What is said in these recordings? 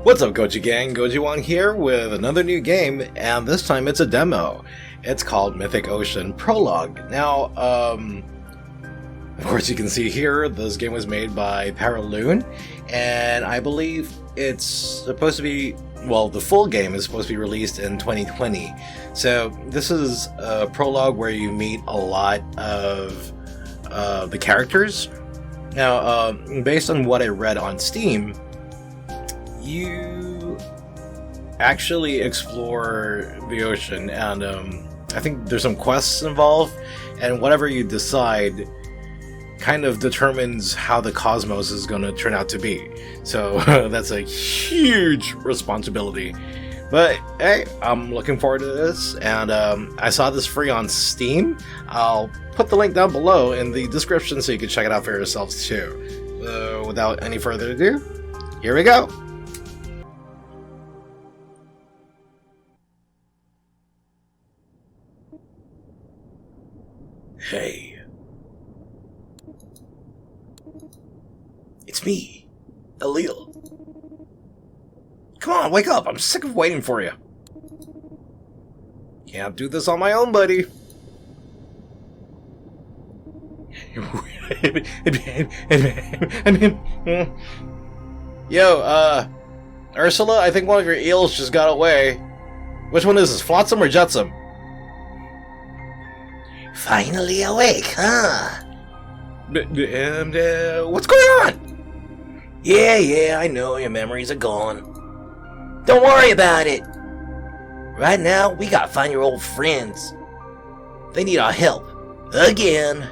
What's up, Goji Gang? GojiWan here with another new game, and this time it's a demo. It's called Mythic Ocean Prologue. Now, of course you can see here, this game was made by Paraloon, and I believe it's supposed to be, well, the full game is supposed to be released in 2020. So this is a prologue where you meet a lot of the characters. Now, based on what I read on Steam, you actually explore the ocean, and I think there's some quests involved, and whatever you decide kind of determines how the cosmos is going to turn out to be. So that's a huge responsibility. But hey, I'm looking forward to this, and I saw this free on Steam. I'll put the link down below in the description so you can check it out for yourselves too. Without any further ado, here we go! Hey. It's me, Alil. Come on, wake up! I'm sick of waiting for you. Can't do this on my own, buddy. Yo, Ursula, I think one of your eels just got away. Which one is this, Flotsam or Jetsam? Finally awake, huh? What's going on? Yeah, I know your memories are gone. Don't worry about it. Right now, we gotta find your old friends. They need our help. Again.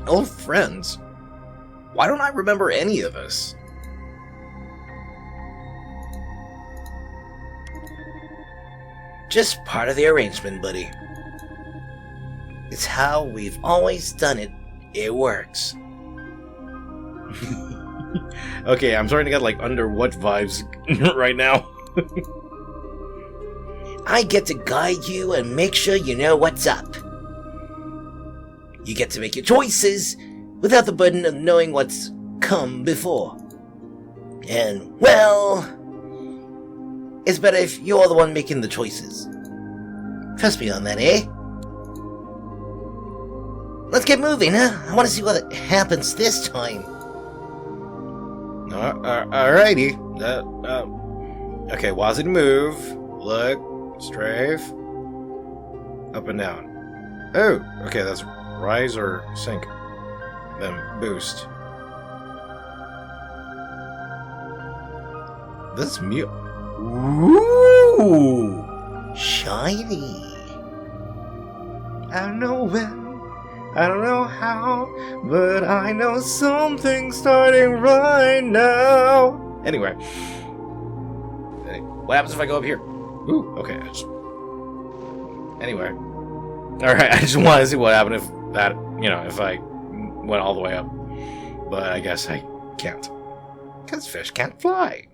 Old friends? Why don't I remember any of this? Just part of the arrangement, buddy. It's how we've always done it. It works. Okay, I'm starting to get like Under What vibes right now. I get to guide you and make sure you know what's up. You get to make your choices without the burden of knowing what's come before. And, well, it's better if you're the one making the choices. Trust me on that, eh? Let's get moving, huh? I want to see what happens this time. Alrighty. Okay, WASD to move. Look. Strafe. Up and down. Oh, okay, that's rise or sink. Then boost. This mute. Ooh! Shiny. I don't know when. I don't know how, but I know something's starting right now. Anyway, what happens if I go up here? Ooh, okay. Anyway, all right. I just want to see what happened if that, if I went all the way up. But I guess I can't, because fish can't fly.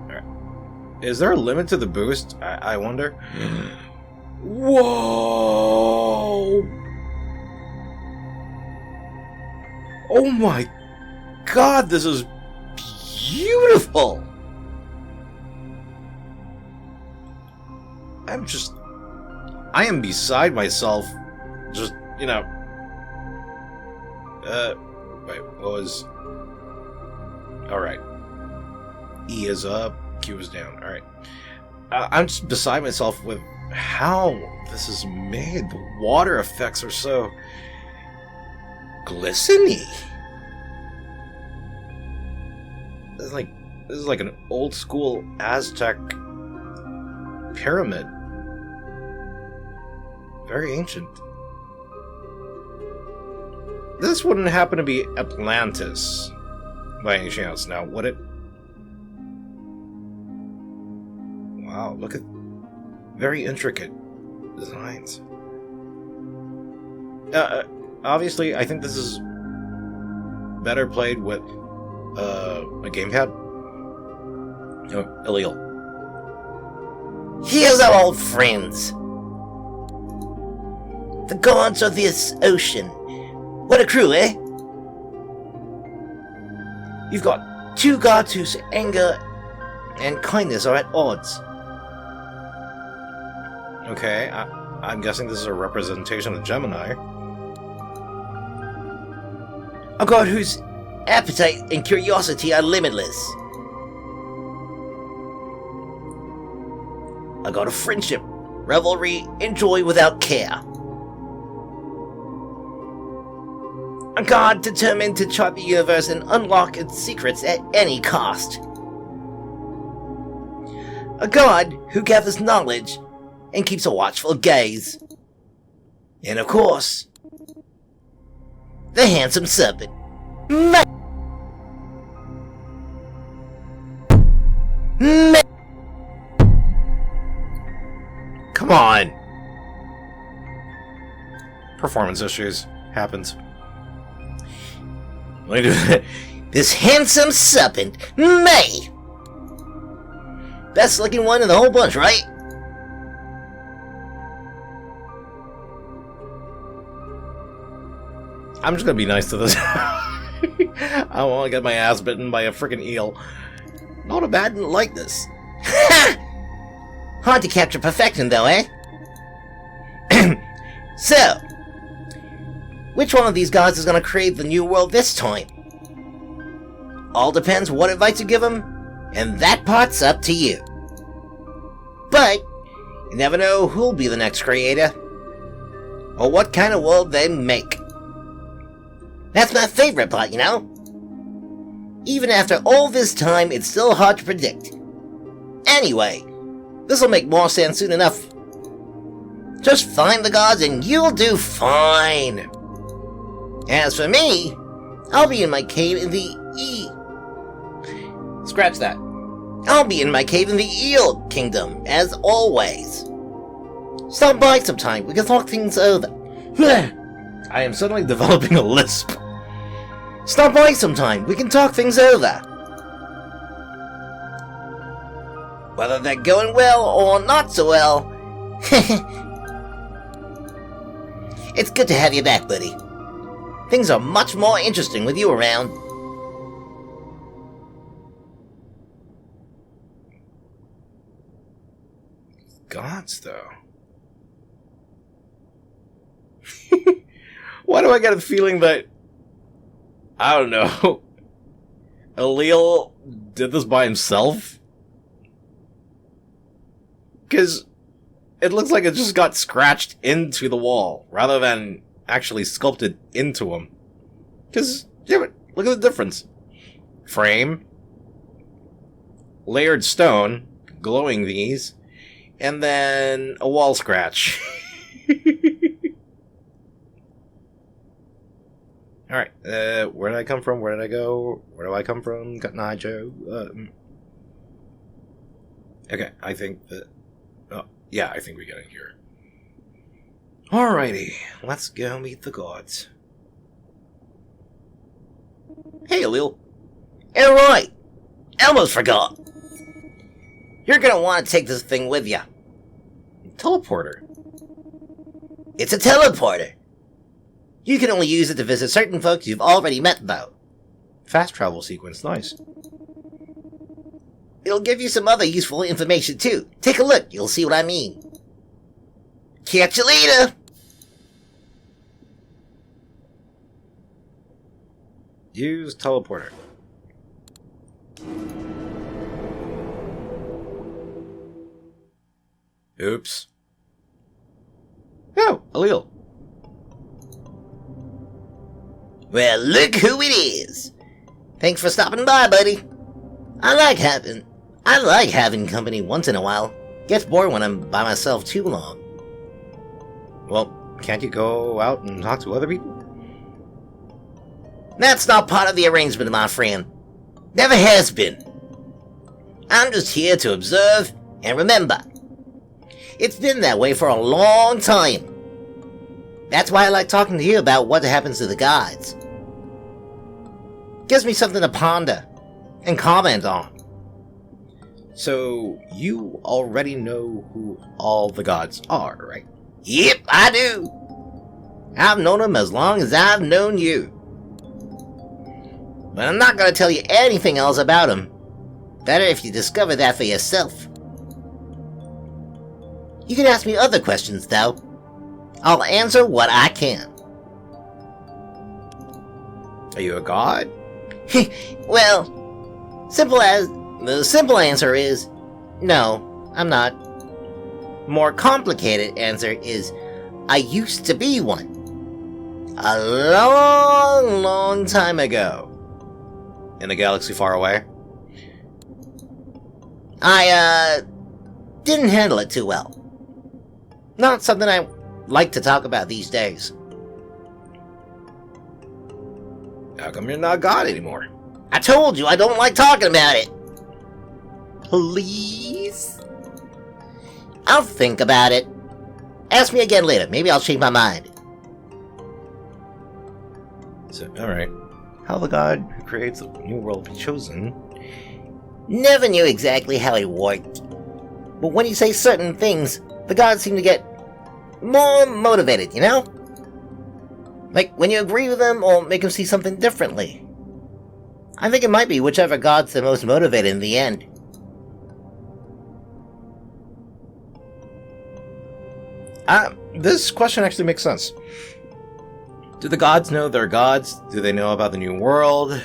All right. Is there a limit to the boost? I wonder. Whoa! Oh my god, this is beautiful! I am beside myself. Just, wait, what was... Alright. E is up, Q is down, alright. I'm just beside myself with how this is made. The water effects are so glisteny. This is like an old school Aztec pyramid. Very ancient. This wouldn't happen to be Atlantis by any chance, now would it? Wow, look at very intricate designs. Obviously, I think this is better played with a gamepad. Illegal. Here's our old friends. The gods of this ocean. What a crew, eh? You've got two gods whose anger and kindness are at odds. Okay, I'm guessing this is a representation of Gemini. A god whose appetite and curiosity are limitless. A god of friendship, revelry, and joy without care. A god determined to chart the universe and unlock its secrets at any cost. A god who gathers knowledge and keeps a watchful gaze. And of course, the handsome serpent. Come on! Performance issues. Happens. This handsome serpent, May! Best looking one in the whole bunch, right? I'm just gonna be nice to this. I don't want to get my ass bitten by a freaking eel. Not a bad likeness. Hard to capture perfection, though, eh? So, which one of these gods is going to create the new world this time? All depends what advice you give them, and that part's up to you. But, you never know who'll be the next creator, or what kind of world they make. That's my favorite part, you know? Even after all this time, it's still hard to predict. Anyway, this'll make more sense soon enough. Just find the gods and you'll do fine. As for me, I'll be in my cave in the Scratch that. I'll be in my cave in the Eel Kingdom, as always. Stop by sometime, we can talk things over. I am suddenly developing a lisp. Stop by sometime, we can talk things over. Whether they're going well or not so well. It's good to have you back, buddy. Things are much more interesting with you around. Gods, though. Why do I get a feeling that, I don't know, Alil did this by himself? Because it looks like it just got scratched into the wall, rather than actually sculpted into him. Because, yeah, but look at the difference. Frame, layered stone, glowing these, and then a wall scratch. Alright, where did I come from? Where did I go? Where do I come from? Nah, Joe. Okay, I think that... Oh, yeah, I think we get in here. Alrighty, let's go meet the gods. Hey, Alil. Alright, almost forgot. You're gonna want to take this thing with you. Teleporter. It's a teleporter. You can only use it to visit certain folks you've already met, though. Fast travel sequence, nice. It'll give you some other useful information, too. Take a look, you'll see what I mean. Catch you later! Use teleporter. Oops. Oh, Alil. Well, look who it is. Thanks for stopping by, buddy. I like having company once in a while. Gets bored when I'm by myself too long. Well, can't you go out and talk to other people? That's not part of the arrangement, my friend. Never has been. I'm just here to observe and remember. It's been that way for a long time. That's why I like talking to you about what happens to the gods. Gives me something to ponder and comment on. So, you already know who all the gods are, right? Yep, I do. I've known them as long as I've known you. But I'm not going to tell you anything else about him. Better if you discover that for yourself. You can ask me other questions, though. I'll answer what I can. Are you a god? Well, the simple answer is no, I'm not. More complicated answer is I used to be one. A long, long time ago. In a galaxy far away? I didn't handle it too well. Not something I like to talk about these days. How come you're not a god anymore? I told you I don't like talking about it. Please? I'll think about it. Ask me again later. Maybe I'll change my mind. So, alright. How the god who creates the new world be chosen? Never knew exactly how it worked. But when you say certain things, the gods seem to get more motivated, you know? Like when you agree with them or make them see something differently. I think it might be whichever god's the most motivated in the end. This question actually makes sense. Do the gods know they're gods? Do they know about the new world?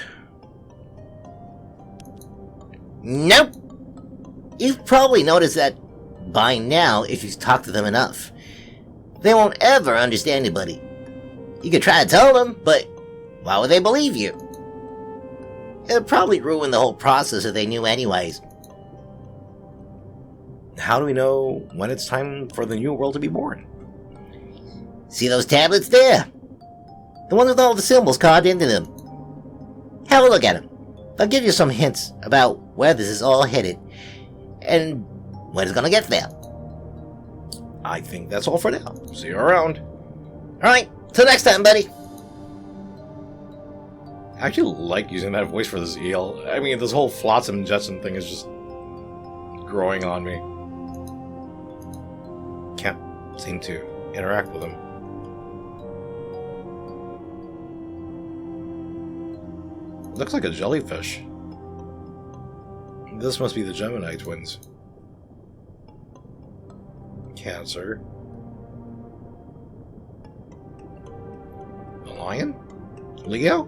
Nope! You've probably noticed that by now if you've talked to them enough. They won't ever understand anybody. You could try to tell them, but why would they believe you? It would probably ruin the whole process if they knew anyways. How do we know when it's time for the new world to be born? See those tablets there? The ones with all the symbols carved into them. Have a look at them. They'll give you some hints about where this is all headed, and when it's gonna get there. I think that's all for now. See you around. Alright, till next time, buddy. I actually like using that voice for this eel. I mean, this whole Flotsam and Jetsam thing is just growing on me. Can't seem to interact with him. Looks like a jellyfish. This must be the Gemini twins. Cancer. A lion? Leo?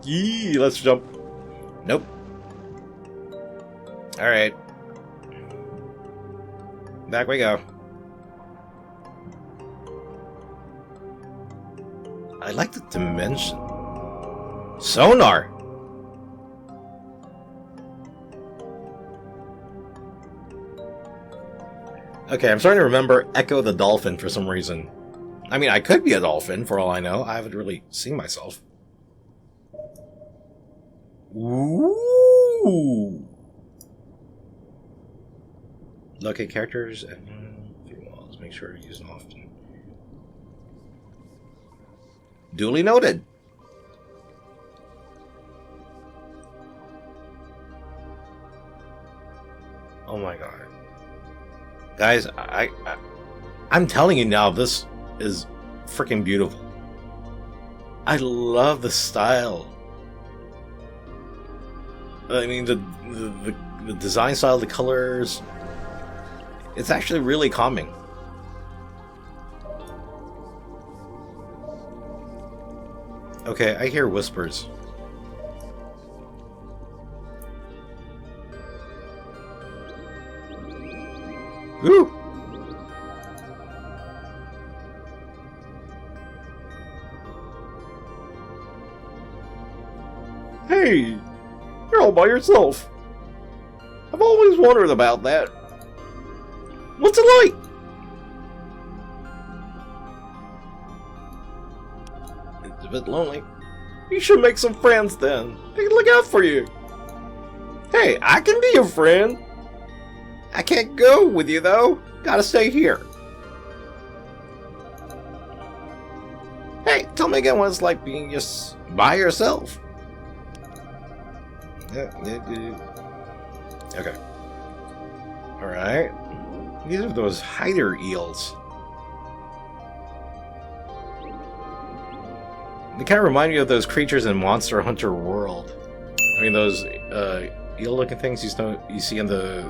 Yee, let's jump. Nope. Alright. Back we go. I like the dimension. Sonar! Okay, I'm starting to remember Echo the Dolphin for some reason. I mean, I could be a dolphin, for all I know. I haven't really seen myself. Ooh! Locate characters and through walls. Make sure to use them often. Duly noted. Oh my god. Guys, I'm telling you now, this is freaking beautiful. I love the style. I mean, the design style, the colors. It's actually really calming. Okay, I hear whispers. Woo! Hey! You're all by yourself. I've always wondered about that. What's it like? It's a bit lonely. You should make some friends then. They can look out for you. Hey, I can be your friend. I can't go with you though. Gotta stay here. Hey, tell me again what it's like being just by yourself. Okay. Alright. These are those hider eels. They kind of remind me of those creatures in Monster Hunter World. I mean, those eel-looking things you see in the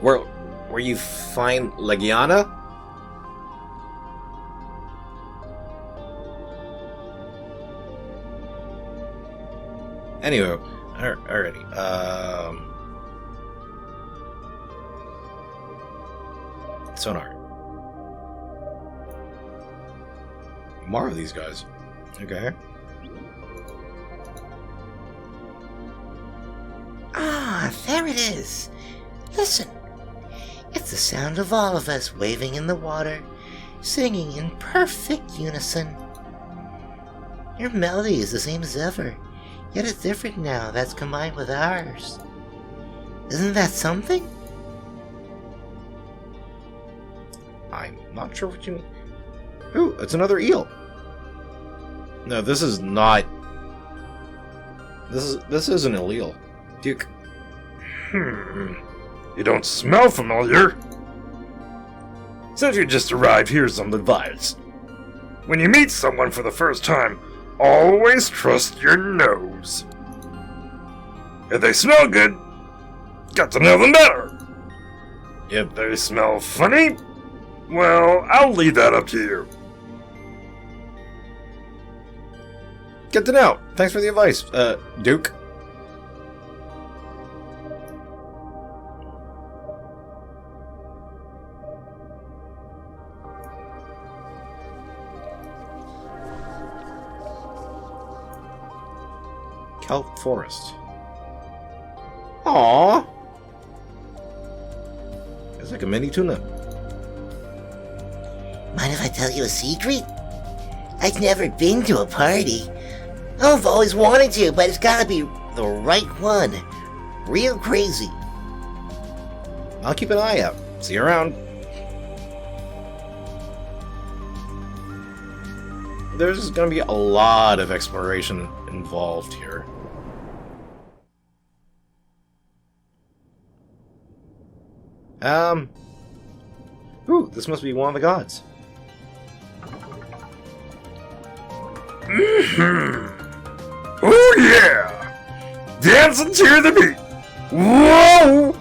where you find Legiana. Anyway, alrighty. Sonar. More of these guys. Okay. Ah, there it is. Listen. It's the sound of all of us waving in the water, singing in perfect unison. Your melody is the same as ever, yet it's different now that's combined with ours. Isn't that something? I'm not sure what you mean. Ooh, it's another eel. No, this is not. This isn't an eel. Duke. You don't smell familiar. Since you just arrived, here's some advice. When you meet someone for the first time, always trust your nose. If they smell good, get to know them better. If they smell funny, well, I'll leave that up to you. Good to know. Thanks for the advice, Duke. Kelp Forest. Aww. It's like a mini tuna. Mind if I tell you a secret? I've never been to a party. I've always wanted to, but it's gotta be the right one. Real crazy. I'll keep an eye out. See you around. There's going to be a lot of exploration involved here. Ooh, this must be one of the gods. Oh yeah! Dancing to the beat! Whoa!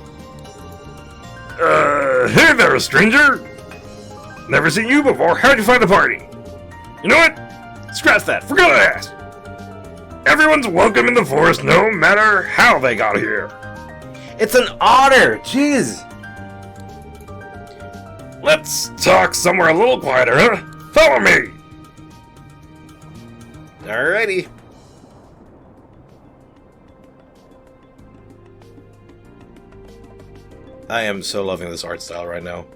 Hey there, stranger! Never seen you before, how'd you find the party? You know what? Scratch that, forgot to ask! Everyone's welcome in the forest no matter how they got here. It's an honor! Jeez! Let's talk somewhere a little quieter, huh? Follow me! Alrighty. I am so loving this art style right now.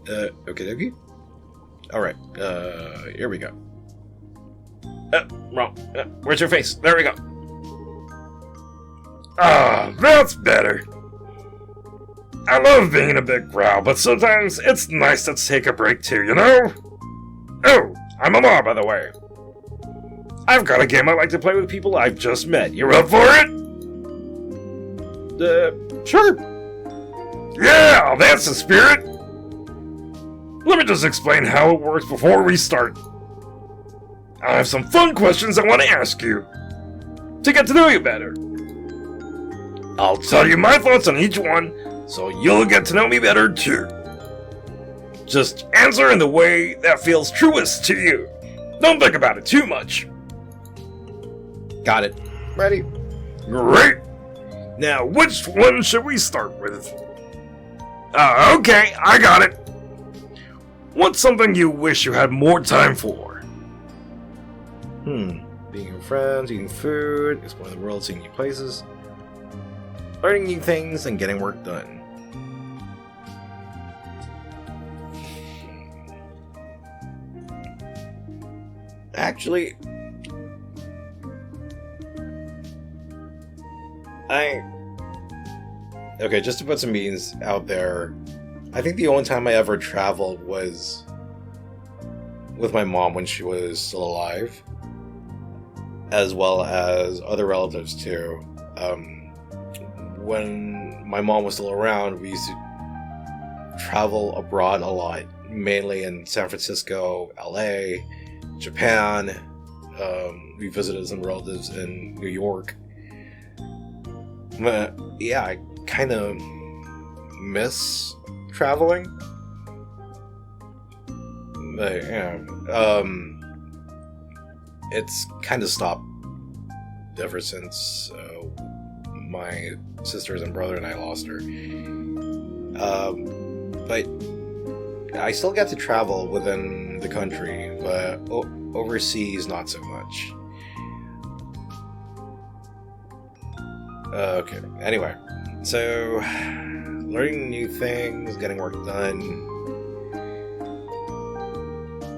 Okay, dokie. Alright, here we go. Wrong. Where's your face? There we go. Ah, that's better. I love being in a big crowd, but sometimes it's nice to take a break too, you know? Oh, I'm Amar, by the way. I've got a game I like to play with people I've just met. You up for it? Sure. Yeah, that's the spirit. Let me just explain how it works before we start. I have some fun questions I want to ask you to get to know you better. I'll tell you my thoughts on each one, so you'll get to know me better too. Just answer in the way that feels truest to you. Don't think about it too much. Got it. Ready? Great! Now, which one should we start with? Okay, I got it. What's something you wish you had more time for? Being with friends, eating food, exploring the world, seeing new places, learning new things, and getting work done. Actually, okay, just to put some means out there, I think the only time I ever traveled was with my mom when she was still alive, as well as other relatives too. When my mom was still around, we used to travel abroad a lot. mainly in San Francisco, LA, Japan. We visited some relatives in New York. But yeah, I kind of miss traveling. But yeah, it's kind of stopped ever since my sisters and brother and I lost her. But I still get to travel within the country, but overseas not so much. Okay, anyway, so learning new things, getting work done.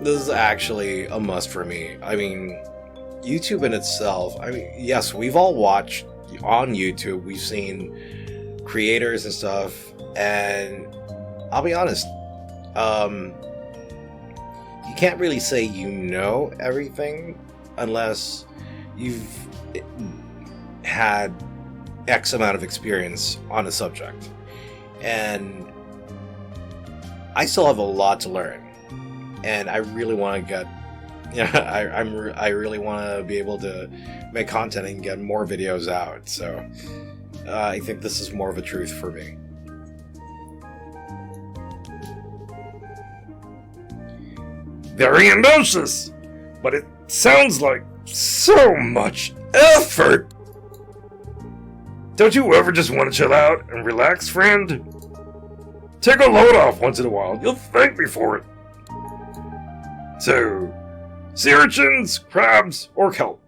This is actually a must for me. I mean, YouTube in itself, I mean, yes, we've all watched on YouTube, we've seen creators and stuff, and I'll be honest, you can't really say you know everything unless you've had X amount of experience on a subject. And I still have a lot to learn. And I really want to get, I really want to be able to make content and get more videos out. So I think this is more of a truth for me. Very ambitious, but it sounds like so much effort. Don't you ever just want to chill out and relax, friend? Take a load off once in a while. You'll thank me for it. So, sea urchins, crabs, or kelp?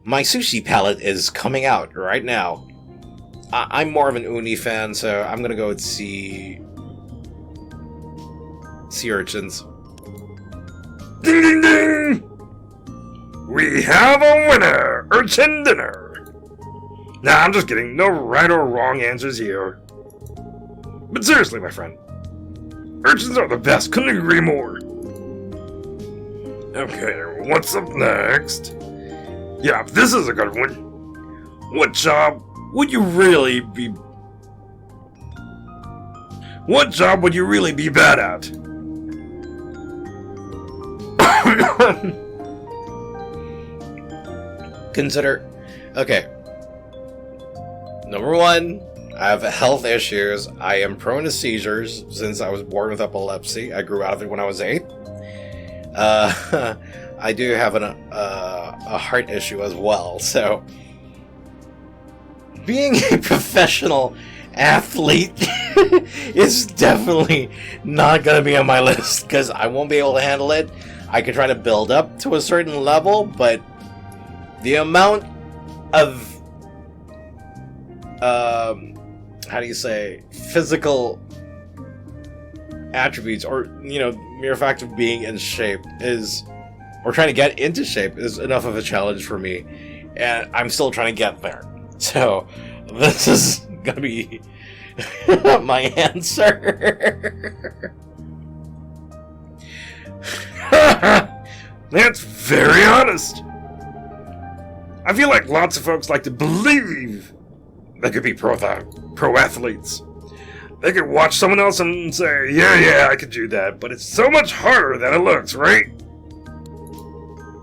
My sushi palette is coming out right now. I'm more of an uni fan, so I'm gonna go with sea urchins. Ding ding ding! We have a winner! Urchin dinner! Nah, I'm just kidding. No right or wrong answers here. But seriously, my friend. Urchins are the best. Couldn't agree more. Okay, what's up next? Yeah, this is a good one. What job would you really be bad at? Consider... Okay. Number one, I have health issues. I am prone to seizures since I was born with epilepsy. I grew out of it when I was 8. I do have a heart issue as well, so... Being a professional athlete is definitely not going to be on my list, because I won't be able to handle it. I could try to build up to a certain level, but the amount of how do you say, physical attributes, or mere fact of being in shape or trying to get into shape is enough of a challenge for me, and I'm still trying to get there. So this is gonna be my answer. That's very honest. I feel like lots of folks like to believe they could be pro athletes. They could watch someone else and say, yeah, I could do that, but it's so much harder than it looks, right?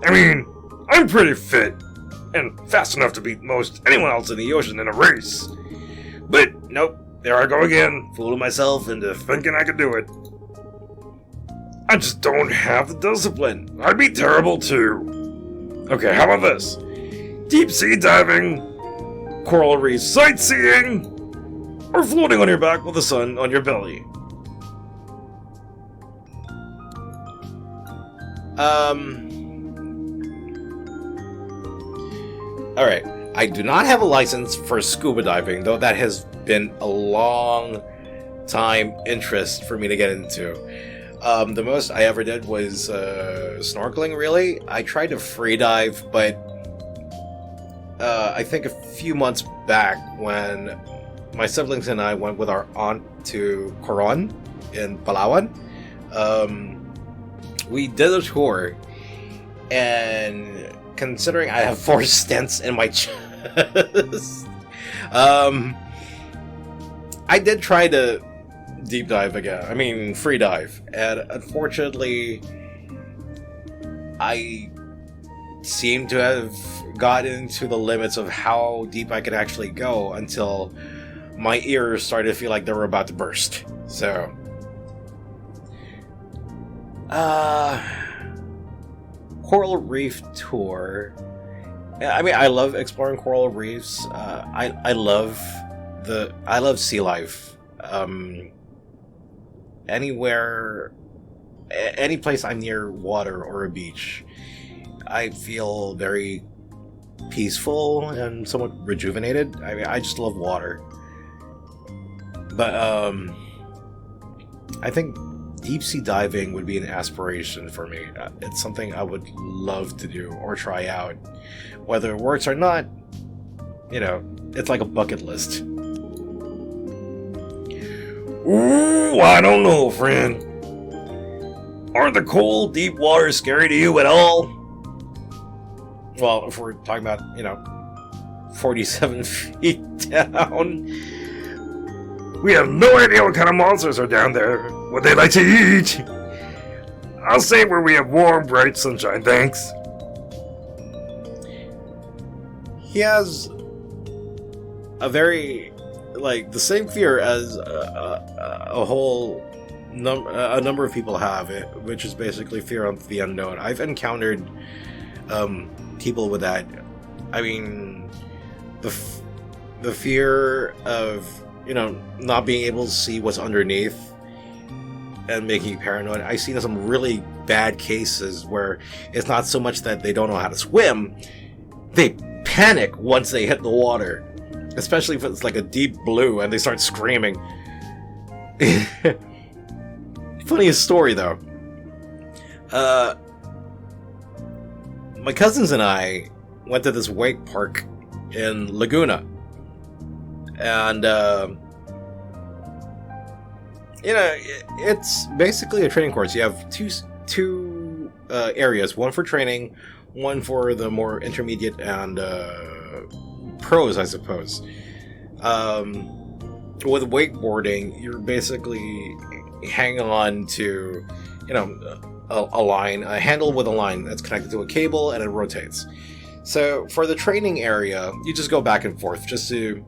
I mean, I'm pretty fit and fast enough to beat most anyone else in the ocean in a race. But nope, there I go again, fooling myself into thinking I could do it. I just don't have the discipline. I'd be terrible too. Okay, how about this? Deep sea diving, coral reef sightseeing, or floating on your back with the sun on your belly? Alright. I do not have a license for scuba diving, though that has been a long time interest for me to get into. The most I ever did was snorkeling, really. I tried to free dive, but I think a few months back when my siblings and I went with our aunt to Coron in Palawan, we did a tour, and considering I have 4 stents in my chest, I did try to deep dive again. I mean, free dive. And unfortunately, I seem to have gotten to the limits of how deep I could actually go until my ears started to feel like they were about to burst. So, Coral Reef Tour. I mean, I love exploring coral reefs. I love sea life. Anywhere, any place I'm near water or a beach, I feel very peaceful and somewhat rejuvenated. I mean, I just love water. But I think deep sea diving would be an aspiration for me. It's something I would love to do or try out. Whether it works or not, you know, it's like a bucket list. Ooh, I don't know, friend. Are the cold, deep waters scary to you at all? Well, if we're talking about, 47 feet down. We have no idea what kind of monsters are down there, what they like to eat. I'll say where we have warm, bright sunshine, thanks. He has a very, the same fear as a number of people have, which is basically fear of the unknown. I've encountered people with that. I mean, the fear of, not being able to see what's underneath and making you paranoid. I've seen some really bad cases where it's not so much that they don't know how to swim, they panic once they hit the water. Especially if it's like a deep blue and they start screaming. Funniest story though. My cousins and I went to this wake park in Laguna. And, it's basically a training course. You have two areas, one for training, one for the more intermediate and pros, I suppose. With wakeboarding, you're basically hanging on to, a line, a handle with a line that's connected to a cable, and it rotates. So for the training area, you just go back and forth just to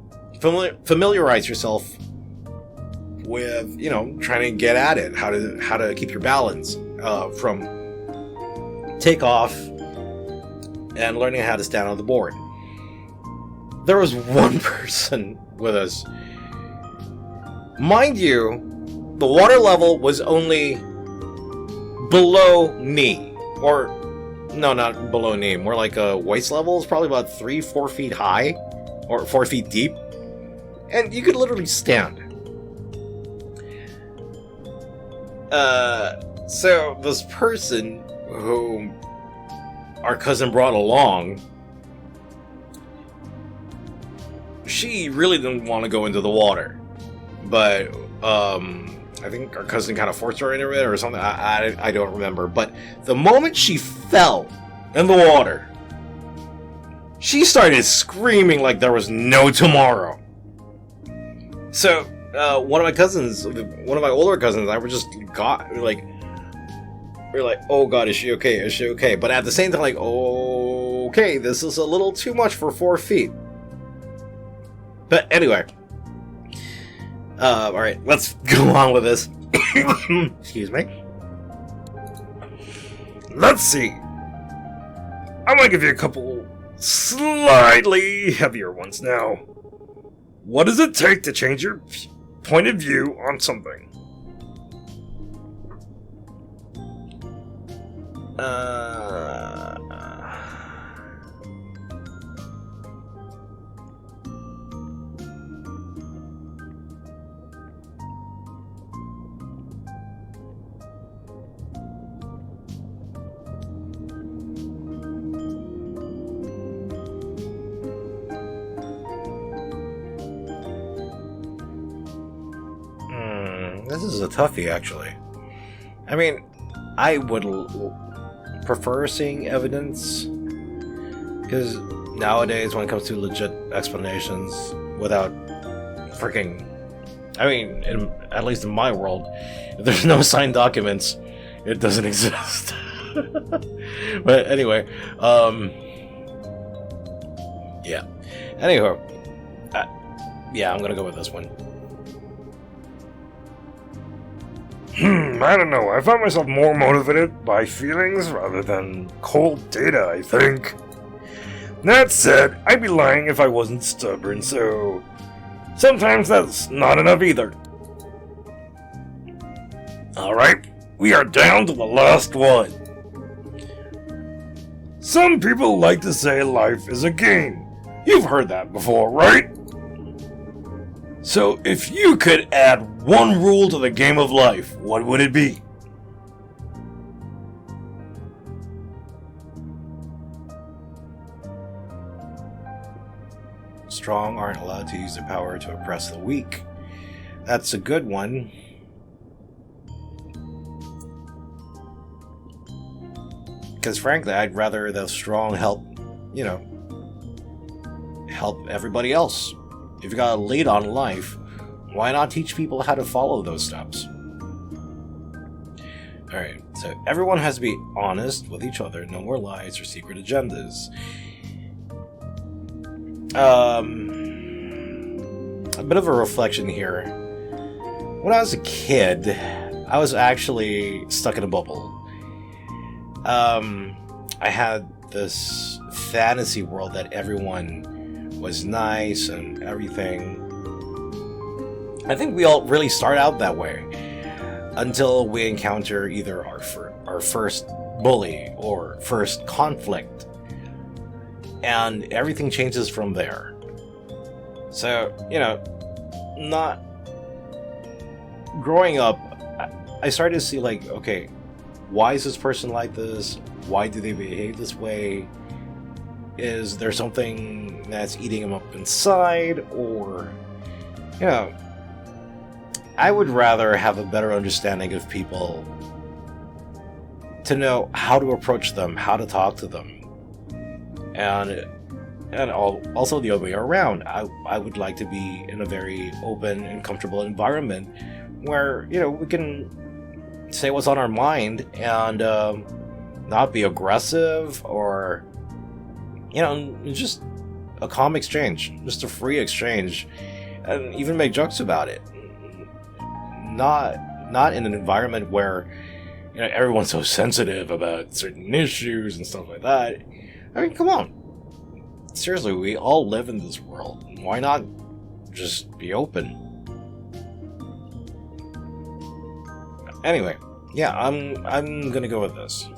familiarize yourself with, trying to get at it, how to keep your balance from takeoff and learning how to stand on the board. There was one person with us. Mind you, the water level was only below knee. Or, no, not below knee. More like a waist level. It's probably about 3-4 feet high. Or 4 feet deep. And you could literally stand. So this person who our cousin brought along, she really didn't want to go into the water, but I think our cousin kind of forced her into it or something. I don't remember. But the moment she fell in the water, she started screaming like there was no tomorrow. So one of my older cousins and I were just we're like, oh god, is she okay? Is she okay? But at the same time, like, okay, this is a little too much for 4 feet. But anyway, all right, let's go on with this. Excuse me. Let's see. I'm gonna give you a couple slightly heavier ones now. What does it take to change your point of view on something? This is a toughie, actually. I mean, I would prefer seeing evidence, because nowadays when it comes to legit explanations without freaking, I mean, at least in my world, if there's no signed documents, it doesn't exist. But anyway, yeah. Anyhow, yeah, I'm gonna go with this one. I don't know. I find myself more motivated by feelings rather than cold data, I think. That said, I'd be lying if I wasn't stubborn, so sometimes that's not enough either. Alright, we are down to the last one. Some people like to say life is a game. You've heard that before, right? So if you could add one rule to the game of life, what would it be? Strong aren't allowed to use their power to oppress the weak. That's a good one. Because frankly, I'd rather the strong help, help everybody else. If you got a lead on life, why not teach people how to follow those steps? Alright, so everyone has to be honest with each other, no more lies or secret agendas. A bit of a reflection here. When I was a kid, I was actually stuck in a bubble. I had this fantasy world that everyone was nice and everything. I think we all really start out that way until we encounter either our first bully or first conflict, and everything changes from there. So, not growing up, I started to see like, okay, why is this person like this? Why do they behave this way? Is there something that's eating them up inside? Or, I would rather have a better understanding of people to know how to approach them, how to talk to them. And also the other way around. I would like to be in a very open and comfortable environment where, we can say what's on our mind and not be aggressive or, just a calm exchange, just a free exchange, and even make jokes about it. Not in an environment where, everyone's so sensitive about certain issues and stuff like that. I mean, come on. Seriously, we all live in this world. Why not just be open? Anyway, yeah, I'm gonna go with this.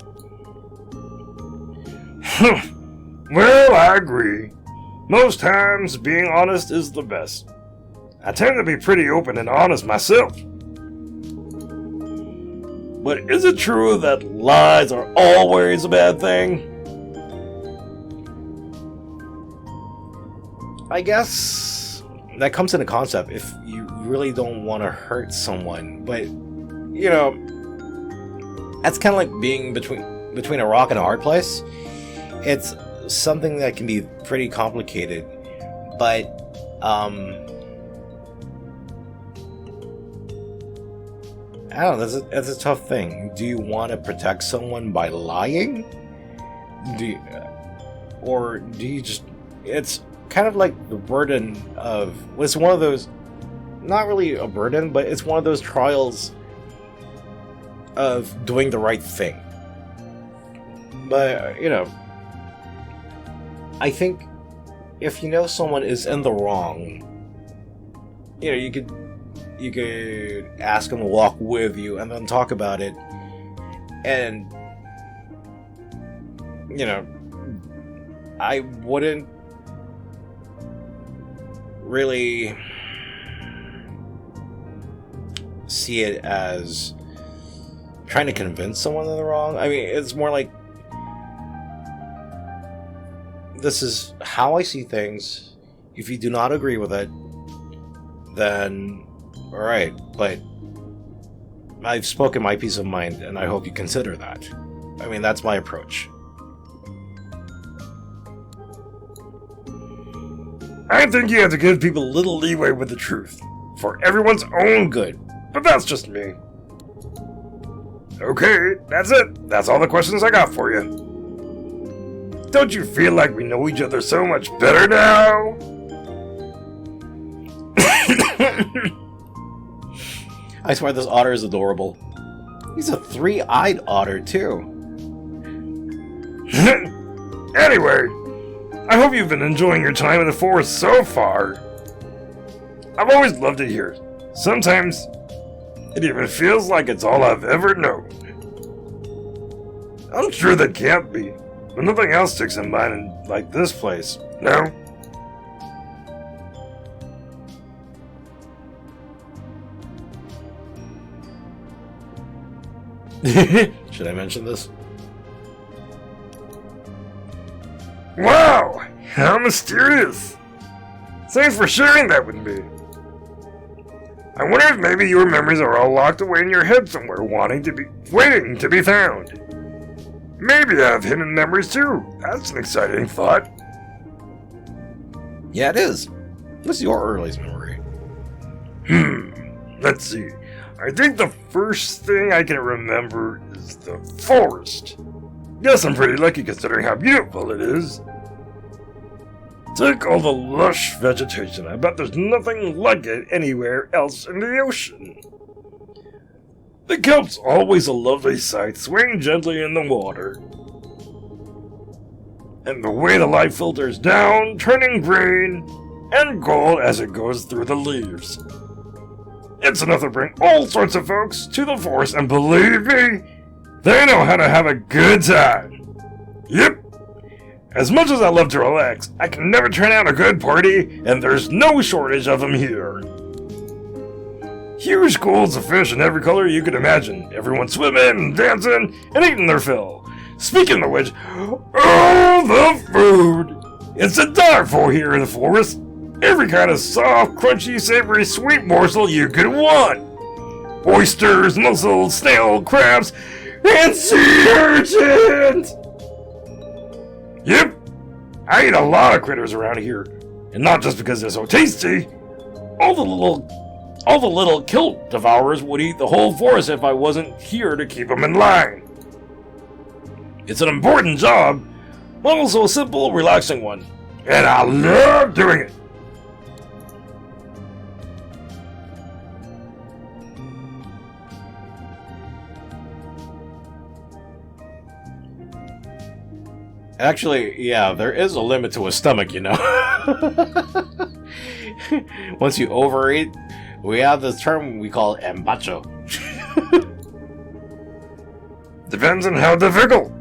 Well, I agree. Most times, being honest is the best. I tend to be pretty open and honest myself. But is it true that lies are always a bad thing? I guess that comes in a concept if you really don't want to hurt someone, but that's kind of like being between a rock and a hard place. It's something that can be pretty complicated, but I don't know, that's a tough thing. Do you want to protect someone by lying? Or do you just... It's kind of like the burden of... It's one of those... Not really a burden, but it's one of those trials of doing the right thing. But, I think if someone is in the wrong, you could ask them to walk with you and then talk about it. And, I wouldn't really see it as trying to convince someone they're wrong. I mean, it's more like, this is how I see things. If you do not agree with it, then alright, but I've spoken my piece of mind, and I hope you consider that. I mean, that's my approach. I think you have to give people a little leeway with the truth, for everyone's own good. But that's just me. Okay, that's it. That's all the questions I got for you. Don't you feel like we know each other so much better now? I swear this otter is adorable. He's a three-eyed otter, too. Anyway, I hope you've been enjoying your time in the forest so far. I've always loved it here. Sometimes, it even feels like it's all I've ever known. I'm sure that can't be, but nothing else sticks in mind like this place, no? Should I mention this? Wow! How mysterious! Thanks for sharing that with me. I wonder if maybe your memories are all locked away in your head somewhere, waiting to be found. Maybe I have hidden memories too. That's an exciting thought. Yeah, it is. What's your earliest memory? Let's see. I think the first thing I can remember is the forest. Guess I'm pretty lucky considering how beautiful it is. Take all the lush vegetation. I bet there's nothing like it anywhere else in the ocean. The kelp's always a lovely sight, swaying gently in the water. And the way the light filters down, turning green and gold as it goes through the leaves. It's enough to bring all sorts of folks to the forest, and believe me, they know how to have a good time. Yep. As much as I love to relax, I can never turn out a good party, and there's no shortage of them here. Huge schools of fish in every color you could imagine. Everyone swimming and dancing and eating their fill. Speaking of which, oh, the food! It's a die for here in the forest. Every kind of soft, crunchy, savory, sweet morsel you could want. Oysters, mussels, snail, crabs, and sea urchins! Yep, I eat a lot of critters around here, and not just because they're so tasty. All the little kilt devourers would eat the whole forest if I wasn't here to keep them in line. It's an important job, but also a simple, relaxing one, and I love doing it. Actually, yeah, there is a limit to a stomach, you know. Once you overeat, we have this term we call embacho. Depends on how difficult.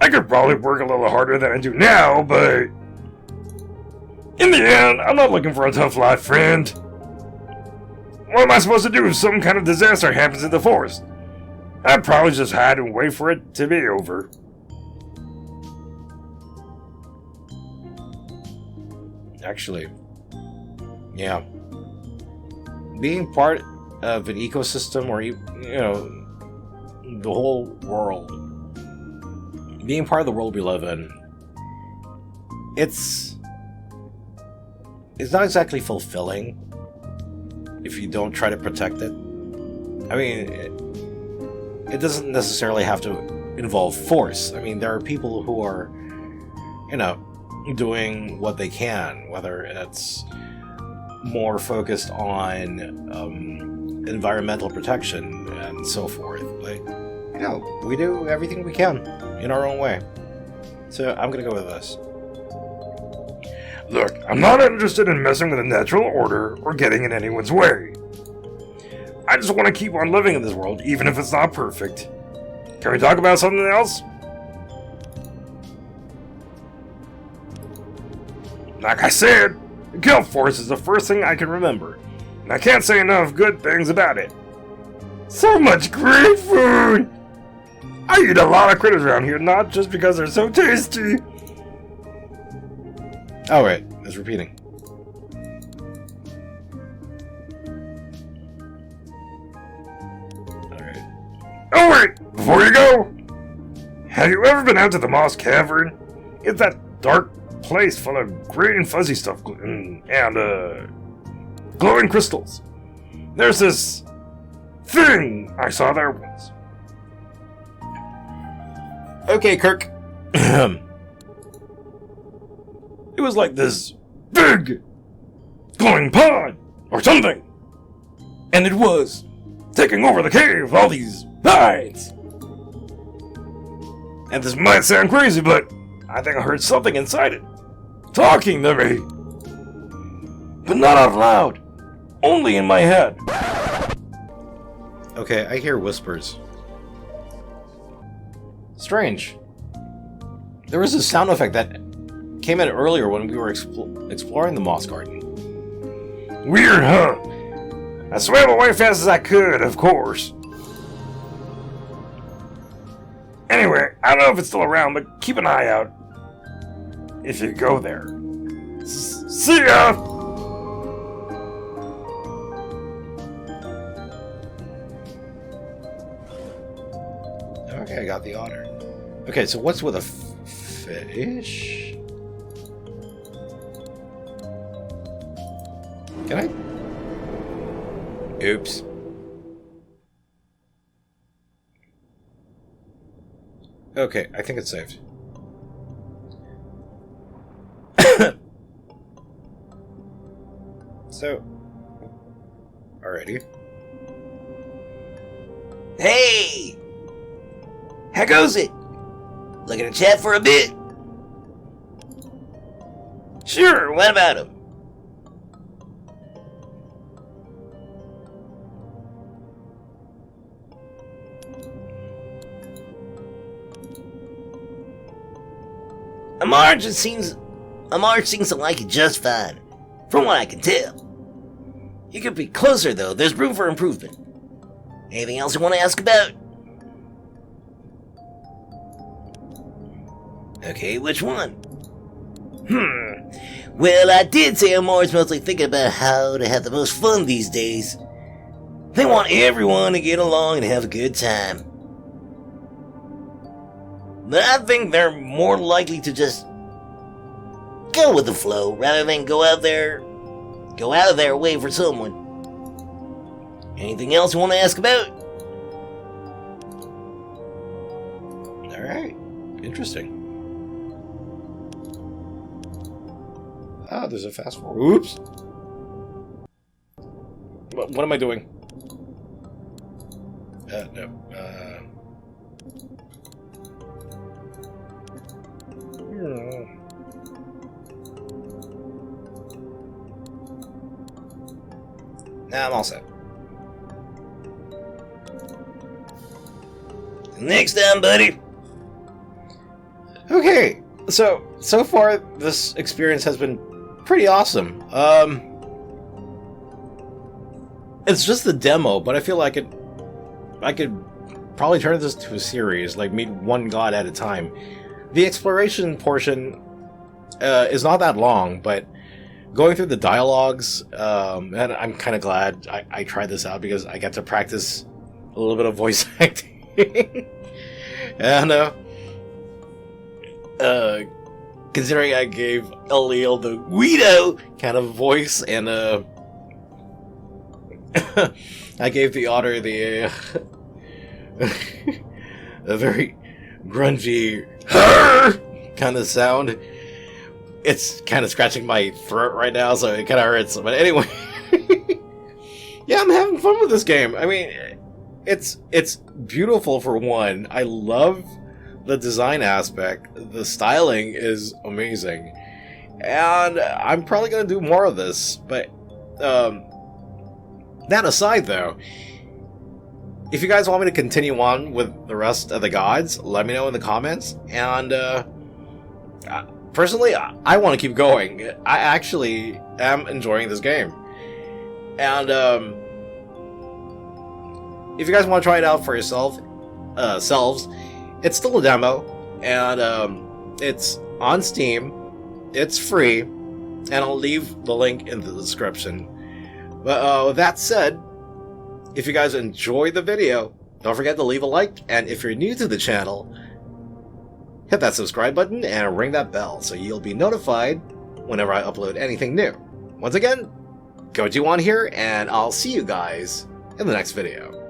I could probably work a little harder than I do now, but in the end, I'm not looking for a tough life, friend. What am I supposed to do if some kind of disaster happens in the forest? I'd probably just hide and wait for it to be over. Actually, yeah. Being part of an ecosystem, or, you know, the whole world, being part of the world we live in, it's not exactly fulfilling if you don't try to protect it. I mean, it doesn't necessarily have to involve force. I mean, there are people who are, you know, doing what they can, whether it's more focused on environmental protection and so forth. But, you know, we do everything we can in our own way. So I'm gonna go with this. Look, I'm not interested in messing with the natural order or getting in anyone's way. I just want to keep on living in this world, even if it's not perfect. Can we talk about something else? Like I said, the kelp forest is the first thing I can remember, and I can't say enough good things about it. So much great food! I eat a lot of critters around here, not just because they're so tasty. Oh wait, it's repeating. Alright. Oh wait, before you go, have you ever been out to the Moss Cavern? It's that dark place full of green fuzzy stuff and glowing crystals. There's this thing I saw there once. Okay, Kirk. It was like this big glowing pod or something. And it was taking over the cave with all these vines. And this might sound crazy, but I think I heard something inside it talking to me. But not out loud, only in my head. Okay, I hear whispers. Strange. There was a sound effect that came in earlier when we were exploring the Moss Garden. Weird, huh? I swam away fast as I could, of course. Anyway, I don't know if it's still around, but keep an eye out if you go there. See ya! Okay, I got the otter. Okay, so what's with a fish? Can I? Oops. Okay, I think it's saved. So, alrighty. Hey! How goes it? Looking to chat for a bit? Sure, what about him? Amar seems to like it just fine, from what I can tell. You could be closer though, there's room for improvement. Anything else you want to ask about? Okay, which one? Well, I did say Amar's mostly thinking about how to have the most fun these days. They want everyone to get along and have a good time. But I think they're more likely to just go with the flow rather than go out of their way for someone. Anything else you want to ask about? Alright. Interesting. Ah, there's a fast forward. Oops! What am I doing? No. Nah, I'm all set. Next time, buddy. Okay, so far this experience has been pretty awesome. It's just the demo, but I feel like I could probably turn this to a series, like meet one god at a time. The exploration portion is not that long, but going through the dialogues, and I'm kind of glad I tried this out because I get to practice a little bit of voice acting. And considering I gave Elil the Guido kind of voice, and I gave the otter the a very grungy kind of sound. It's kind of scratching my throat right now, so it kind of hurts. But anyway, yeah, I'm having fun with this game. I mean, it's beautiful for one. I love the design aspect. The styling is amazing, and I'm probably gonna do more of this. But that aside, though, if you guys want me to continue on with the rest of the gods, let me know in the comments. And personally, I want to keep going. I actually am enjoying this game. And if you guys want to try it out for yourselves, it's still a demo, and it's on Steam. It's free, and I'll leave the link in the description. But with that said, if you guys enjoyed the video, don't forget to leave a like, and if you're new to the channel, hit that subscribe button and ring that bell so you'll be notified whenever I upload anything new. Once again, GojiWan here, and I'll see you guys in the next video.